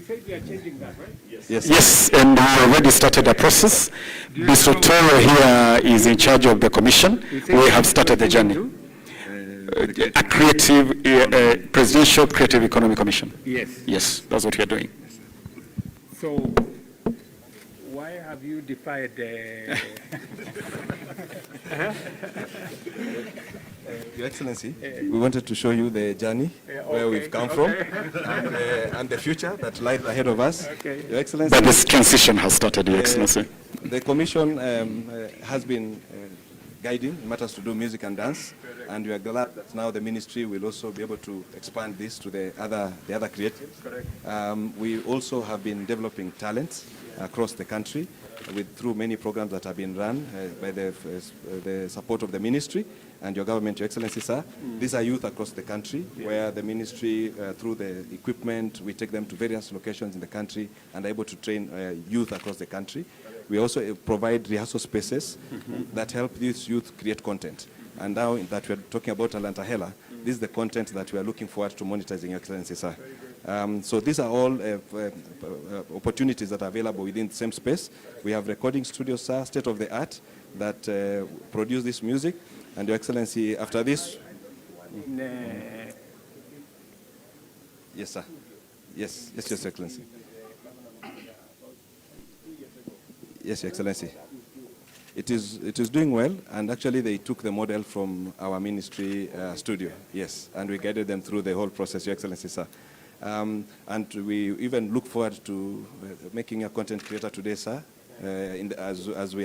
we said we are changing that, right? Yes, and we already started the process. Mr. Toro here is in charge of the commission. We have started the journey. A creative, presidential creative economy commission. Yes, that's what we are doing. So, why have you defied Your Excellency, we wanted to show you the journey where we've come from and the future that lies ahead of us. Your Excellency. But this transition has started, Your Excellency. The Commission has been guiding matters to do music and dance, and we are glad that now the Ministry will also be able to expand this to the other creatives. We also have been developing talents across the country through many programs that have been run by the support of the Ministry and your government, Your Excellency, sir. These are youth across the country where the Ministry, through the equipment, we take them to various locations in the country and are able to train youth across the country. We also provide rehearsal spaces that help these youth create content. And now that we are talking about Talanta Hela, this is the content that we are looking forward to monetizing, Your Excellency, sir. So these are all opportunities that are available within the same space. We have recording studios, sir, state of the art, that produce this music. And Your Excellency, after this... Yes, sir. Yes, Your Excellency. Yes, Your Excellency. It is doing well, and actually they took the model from our Ministry studio, yes, and we guided them through the whole process, Your Excellency, sir. And we even look forward to making a content creator today, sir, as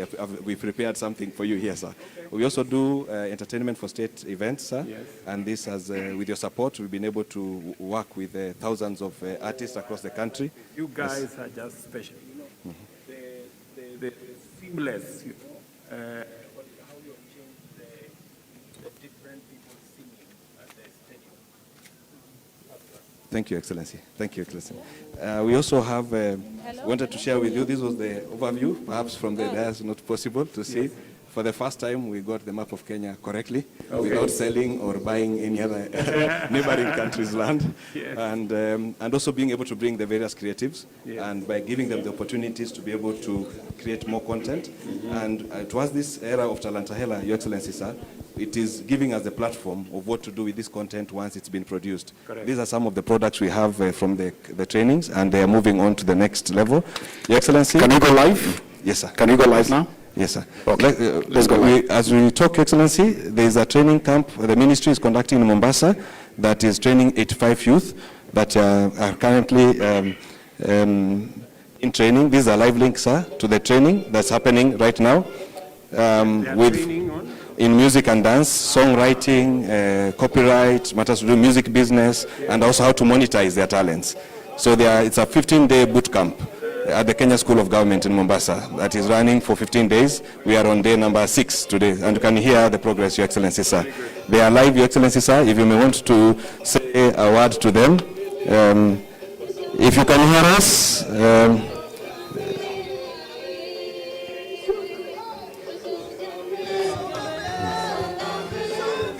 we prepared something for you here, sir. We also do entertainment for state events, sir, and this has, with your support, we've been able to work with thousands of artists across the country. You guys are just special. The seamless, how you change the different people singing at the stadium. Thank you, Excellency. Thank you, Excellency. We also have wanted to share with you, this was the overview, perhaps from the dais not possible to see. For the first time, we got the map of Kenya correctly, without selling or buying any other neighboring country's land, and also being able to bring the various creatives, and by giving them the opportunities to be able to create more content. And towards this era of Talanta Hela, Your Excellency, sir, it is giving us the platform of what to do with this content once it's been produced. These are some of the products we have from the trainings, and they are moving on to the next level. Your Excellency. Can you go live? Yes, sir. Can you go live now? Yes, sir. Okay. Let's go. As we talk, Excellency, there is a training camp the Ministry is conducting in Mombasa that is training 85 youth that are currently in training. These are live links, sir, to the training that's happening right now in music and dance, songwriting, copyright, matters to do music business, and also how to monetize their talents. So it's a 15-day boot camp at the Kenya School of Government in Mombasa that is running for 15 days. We are on day number 6 today, and you can hear the progress, Your Excellency, sir. They are live, Your Excellency, sir. If you may want to say a word to them. If you can hear us.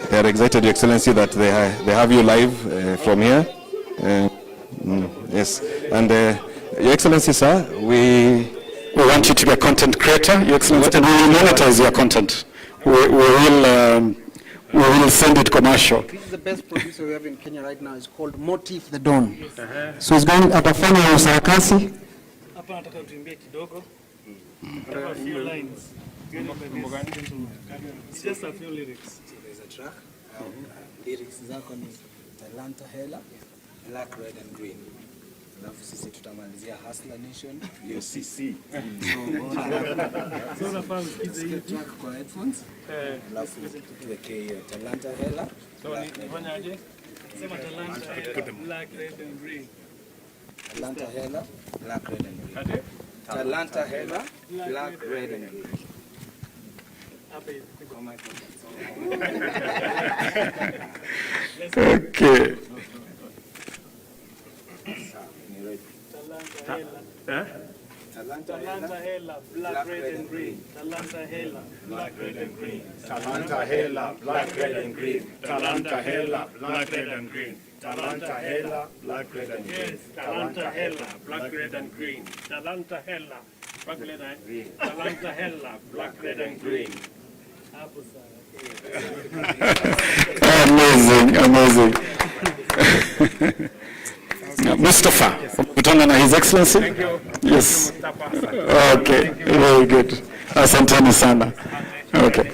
They are excited, Your Excellency, that they have you live from here. Yes, and Your Excellency, sir, we want you to be a content creator, Your Excellency, and we will monetize your content. We will send it commercial. This is the best producer we have in Kenya right now. It's called Motif the Dawn. So it's going atafanya usarakasi. Hapa nataka utuimbie kidogo. A few lines. It's just a few lyrics. So there's a track. Lyrics zako ni Talanta Hela, Black, Red and Green. Alafu sisi tutamalizia Hustler Nation. Yo CC. So unafaa usikize hii track kwa headphones. Alafu tuweke Talanta Hela. So nifanyaje? Sema Talanta Hela, Black, Red and Green. Talanta Hela, Black, Red and Green. Talanta Hela, Black, Red and Green. Okay. Talanta hela, black, red and green. Talanta hela, black, red and green. Talanta hela, black, red and green. Talanta hela, black, red and green. Talanta hela, black, red and green. Yes, talanta hela, black, red and green. Talanta hela, black, red and green. Talanta hela, black, red and green. Hapo Amazing, amazing. Mustafa, kutana na His Excellency. Thank you. Yes. Mustafa. Okay, very good. Asanteni sana. Okay.